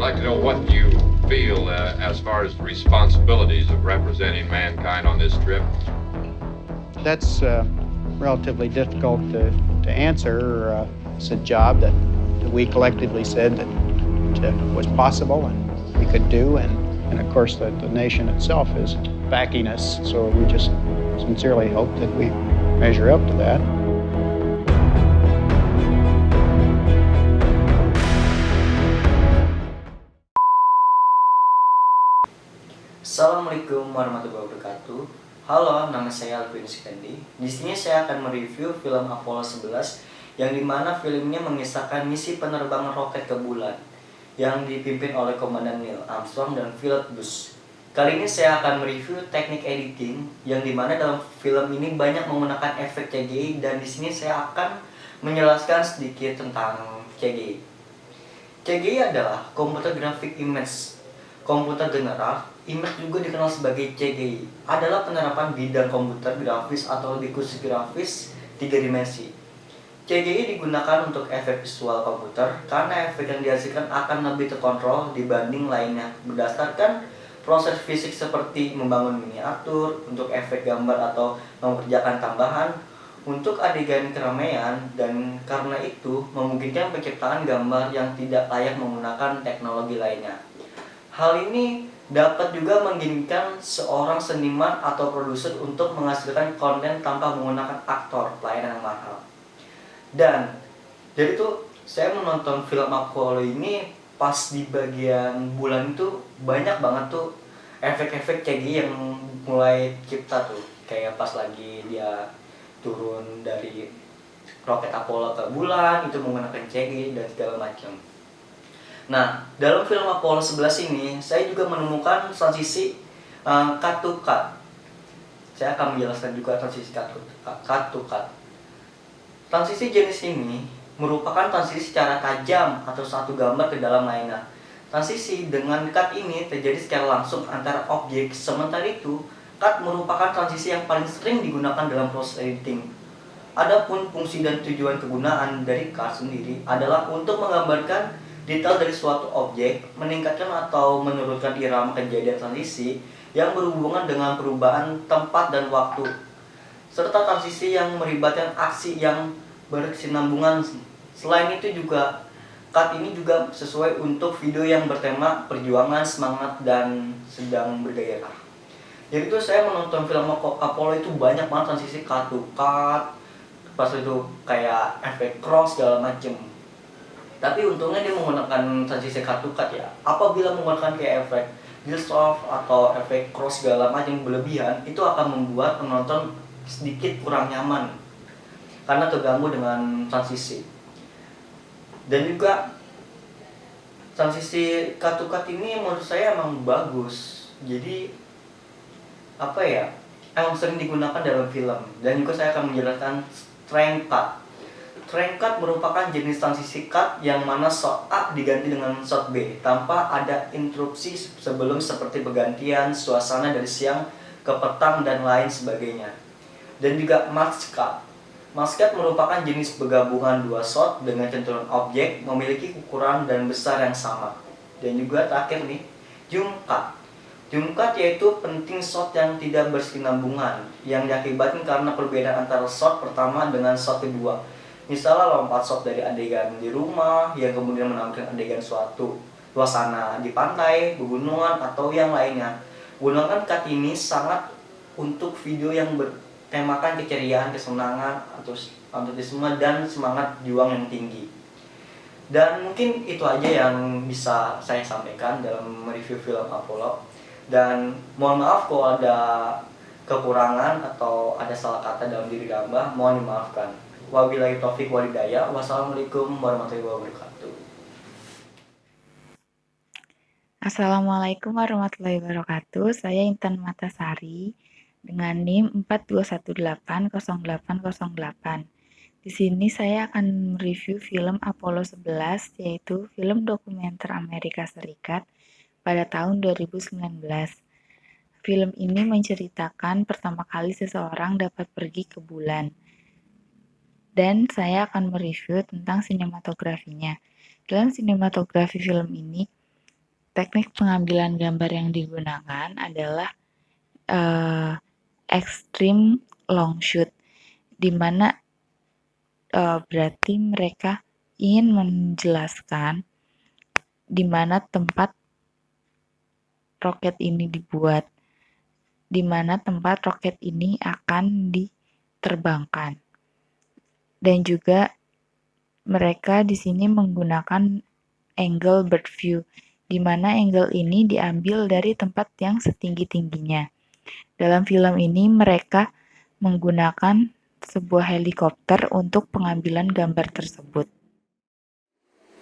like to know what you feel as far as the responsibilities of representing mankind on this trip. That's relatively difficult to answer. It's a job that we collectively said that was possible and we could do, and of course the nation itself is backing us, so we just sincerely hope that we measure up to that. Assalamualaikum warahmatullahi wabarakatuh. Halo, nama saya Alvin Sikandi. Di sini saya akan mereview film Apollo 11 yang dimana filmnya mengisahkan misi penerbangan roket ke bulan yang dipimpin oleh Komandan Neil Armstrong dan Philip Bush. Kali ini saya akan mereview teknik editing yang dimana dalam film ini banyak menggunakan efek CGI, dan di sini saya akan menjelaskan sedikit tentang CGI. CGI adalah Computer Graphic Image, komputer general. Image juga dikenal sebagai CGI, adalah penerapan bidang komputer grafis atau lebih khusus grafis 3 dimensi. CGI digunakan untuk efek visual komputer karena efek yang dihasilkan akan lebih terkontrol dibanding lainnya berdasarkan proses fisik seperti membangun miniatur untuk efek gambar atau mengerjakan tambahan untuk adegan keramaian, dan karena itu memungkinkan penciptaan gambar yang tidak layak menggunakan teknologi lainnya. Hal ini dapat juga mengizinkan seorang seniman atau produser untuk menghasilkan konten tanpa menggunakan aktor pelayanan yang mahal. Dan jadi tuh saya menonton film Apollo ini pas di bagian bulan itu banyak banget tuh efek-efek CGI yang mulai cipta tuh, kayak pas lagi dia turun dari roket Apollo ke bulan itu menggunakan CGI dan segala macam. Nah, dalam film Apollo 11 ini, saya juga menemukan transisi cut to cut. Saya akan menjelaskan juga transisi cut to cut. Transisi jenis ini merupakan transisi secara tajam atau satu gambar ke dalam lainnya. Transisi dengan cut ini terjadi secara langsung antara objek, sementara itu, cut merupakan transisi yang paling sering digunakan dalam proses editing. Adapun fungsi dan tujuan kegunaan dari cut sendiri adalah untuk menggambarkan detail dari suatu objek, meningkatkan atau menurunkan irama kejadian transisi yang berhubungan dengan perubahan tempat dan waktu, serta transisi yang melibatkan aksi yang berkesinambungan. Selain itu juga, cut ini juga sesuai untuk video yang bertema perjuangan, semangat, dan sedang bergairah. Jadi itu saya menonton film Apollo itu banyak banget transisi cut to cut, pas itu kayak efek cross segala macem. Tapi untungnya dia menggunakan transisi cut to cut ya. Apabila menggunakan kayak efek dissolve atau efek cross segala macam berlebihan, itu akan membuat penonton sedikit kurang nyaman karena terganggu dengan transisi. Dan juga transisi cut to cut ini menurut saya emang bagus. Jadi apa ya? Emang sering digunakan dalam film. Dan juga saya akan menjelaskan strength cut. Strength cut merupakan jenis transisi cut yang mana shot A diganti dengan shot B tanpa ada interupsi sebelum, seperti pergantian suasana dari siang ke petang dan lain sebagainya. Dan juga mask cut. Mask cut merupakan jenis penggabungan dua shot dengan centuran objek memiliki ukuran dan besar yang sama. Dan juga terakhir nih, zoom cut. Zoom cut yaitu penting shot yang tidak berkesinambungan yang diakibatkan karena perbedaan antara shot pertama dengan shot kedua. Misalnya lompat shot dari adegan di rumah yang kemudian menampilkan adegan suatu suasana di pantai, pegunungan, atau yang lainnya. Gunakan cut ini sangat untuk video yang bertemakan keceriaan, kesenangan, atau antusiasme dan semangat juang yang tinggi. Dan mungkin itu aja yang bisa saya sampaikan dalam mereview film Apollo. Dan mohon maaf kalau ada kekurangan atau ada salah kata dalam diri hamba, mohon dimaafkan. Wabillahi taufik walhidayah. Wassalamualaikum warahmatullahi wabarakatuh. Assalamualaikum warahmatullahi wabarakatuh. Saya Intan Matasari dengan NIM 42180808. Di sini saya akan mereview film Apollo 11, yaitu film dokumenter Amerika Serikat pada tahun 2019. Film ini menceritakan pertama kali seseorang dapat pergi ke bulan. Dan saya akan mereview tentang sinematografinya. Dalam sinematografi film ini, teknik pengambilan gambar yang digunakan adalah extreme long shoot, di mana berarti mereka ingin menjelaskan di mana tempat roket ini dibuat, di mana tempat roket ini akan diterbangkan. Dan juga mereka di sini menggunakan angle bird view, di mana angle ini diambil dari tempat yang setinggi-tingginya. Dalam film ini mereka menggunakan sebuah helikopter untuk pengambilan gambar tersebut.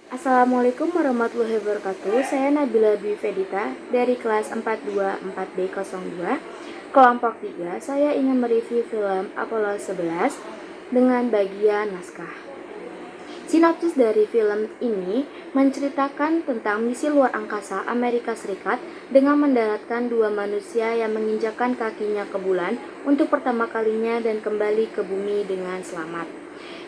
Assalamualaikum warahmatullahi wabarakatuh. Saya Nabila Dwi Fedita dari kelas 424B02, kelompok 3. Saya ingin mereview film Apollo 11 dengan bagian naskah. Sinopsis dari film ini menceritakan tentang misi luar angkasa Amerika Serikat dengan mendaratkan 2 manusia yang menginjakkan kakinya ke bulan untuk pertama kalinya dan kembali ke bumi dengan selamat.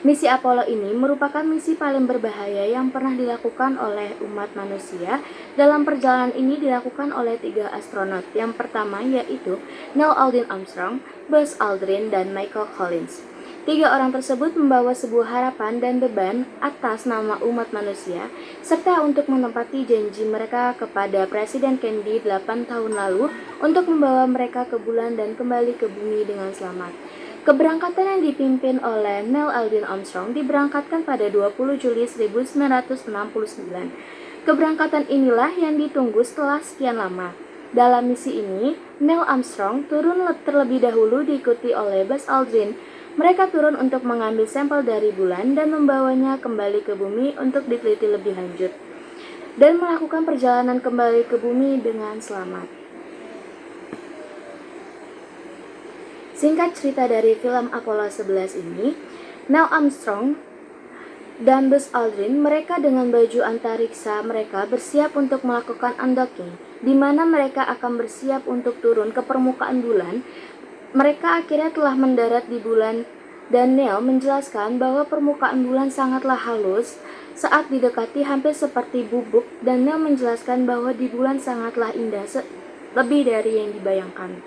Misi Apollo ini merupakan misi paling berbahaya yang pernah dilakukan oleh umat manusia. Dalam perjalanan ini dilakukan oleh 3 astronot. Yang pertama yaitu Neil Armstrong, Buzz Aldrin, dan Michael Collins. 3 orang tersebut membawa sebuah harapan dan beban atas nama umat manusia, serta untuk menepati janji mereka kepada Presiden Kennedy 8 tahun lalu untuk membawa mereka ke bulan dan kembali ke bumi dengan selamat. Keberangkatan yang dipimpin oleh Neil Armstrong diberangkatkan pada 20 Juli 1969. Keberangkatan inilah yang ditunggu setelah sekian lama. Dalam misi ini, Neil Armstrong turun terlebih dahulu diikuti oleh Buzz Aldrin. Mereka turun untuk mengambil sampel dari bulan dan membawanya kembali ke bumi untuk diteliti lebih lanjut dan melakukan perjalanan kembali ke bumi dengan selamat. Singkat cerita dari film Apollo 11 ini, Neil Armstrong dan Buzz Aldrin, mereka dengan baju antariksa mereka bersiap untuk melakukan undocking, di mana mereka akan bersiap untuk turun ke permukaan bulan. Mereka akhirnya telah mendarat di bulan dan Neil menjelaskan bahwa permukaan bulan sangatlah halus saat didekati, hampir seperti bubuk, dan Neil menjelaskan bahwa di bulan sangatlah indah, lebih dari yang dibayangkan.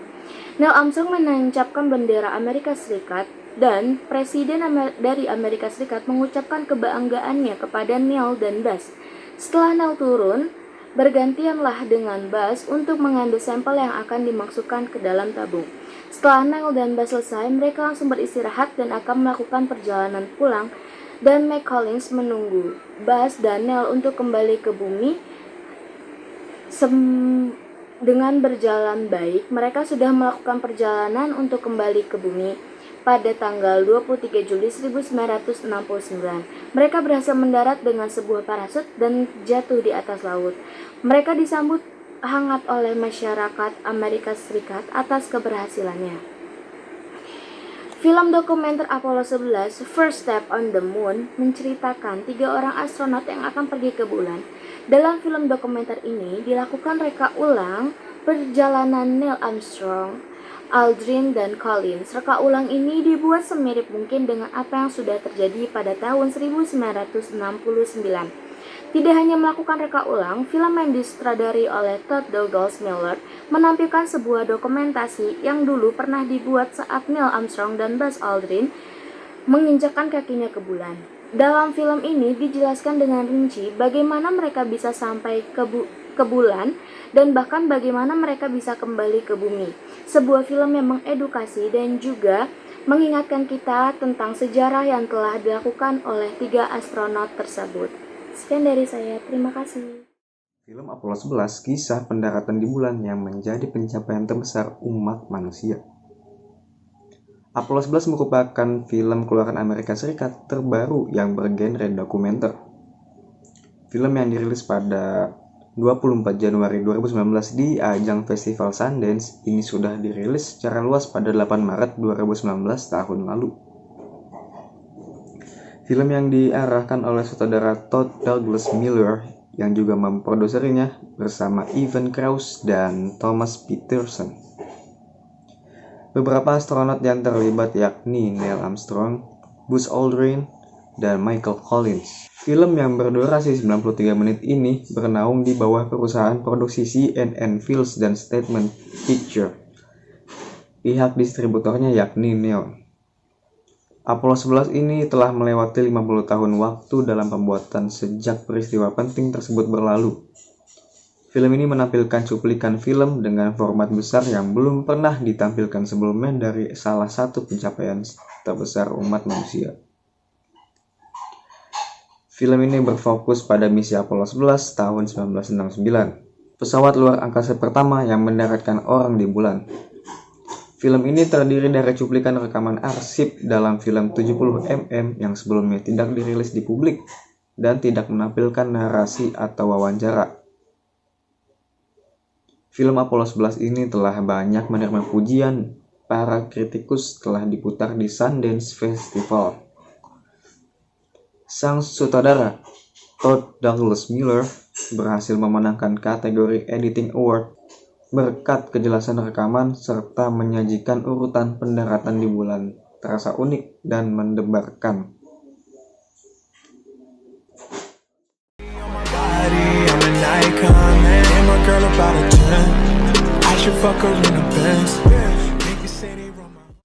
Neil Armstrong menancapkan bendera Amerika Serikat dan Presiden dari Amerika Serikat mengucapkan kebanggaannya kepada Neil dan Buzz. Setelah Neil turun, bergantianlah dengan Buzz untuk mengambil sampel yang akan dimasukkan ke dalam tabung. Setelah Neil dan Buzz selesai, mereka langsung beristirahat dan akan melakukan perjalanan pulang, dan Mike Collins menunggu Buzz dan Neil untuk kembali ke bumi. Dengan berjalan baik, mereka sudah melakukan perjalanan untuk kembali ke bumi pada tanggal 23 Juli 1969. Mereka berhasil mendarat dengan sebuah parasut dan jatuh di atas laut. Mereka disambut hangat oleh masyarakat Amerika Serikat atas keberhasilannya. Film dokumenter Apollo 11, First Step on the Moon, menceritakan 3 orang astronot yang akan pergi ke bulan. Dalam film dokumenter ini dilakukan reka ulang perjalanan Neil Armstrong, Aldrin, dan Collins. Reka ulang ini dibuat semirip mungkin dengan apa yang sudah terjadi pada tahun 1969. Tidak hanya melakukan reka ulang, film yang disutradari oleh Todd Douglas Miller menampilkan sebuah dokumentasi yang dulu pernah dibuat saat Neil Armstrong dan Buzz Aldrin menginjakkan kakinya ke bulan. Dalam film ini dijelaskan dengan rinci bagaimana mereka bisa sampai ke bulan dan bahkan bagaimana mereka bisa kembali ke bumi. Sebuah film yang mengedukasi dan juga mengingatkan kita tentang sejarah yang telah dilakukan oleh 3 astronot tersebut. Sekian dari saya, terima kasih. Film Apollo 11, kisah pendaratan di bulan yang menjadi pencapaian terbesar umat manusia. Apollo 11 merupakan film keluaran Amerika Serikat terbaru yang bergenre dokumenter. Film yang dirilis pada 24 Januari 2019 di ajang Festival Sundance ini sudah dirilis secara luas pada 8 Maret 2019 tahun lalu. Film yang diarahkan oleh sutradara Todd Douglas Miller yang juga memproduserinya bersama Evan Krause dan Thomas Peterson. Beberapa astronot yang terlibat yakni Neil Armstrong, Buzz Aldrin, dan Michael Collins. Film yang berdurasi 93 menit ini bernaung di bawah perusahaan produksi CNN Films dan Statement Picture. Pihak distributornya yakni Neon. Apollo 11 ini telah melewati 50 tahun waktu dalam pembuatan sejak peristiwa penting tersebut berlalu. Film ini menampilkan cuplikan film dengan format besar yang belum pernah ditampilkan sebelumnya dari salah satu pencapaian terbesar umat manusia. Film ini berfokus pada misi Apollo 11 tahun 1969, pesawat luar angkasa pertama yang mendaratkan orang di bulan. Film ini terdiri dari cuplikan rekaman arsip dalam film 70 mm yang sebelumnya tidak dirilis di publik dan tidak menampilkan narasi atau wawancara. Film Apollo 11 ini telah banyak menerima pujian para kritikus setelah diputar di Sundance Festival. Sang sutradara, Todd Douglas Miller, berhasil memenangkan kategori Editing Award berkat kejelasan rekaman serta menyajikan urutan pendaratan di bulan terasa unik dan mendebarkan. I'm an icon, man, and my girl about a 10. I should fuck her in a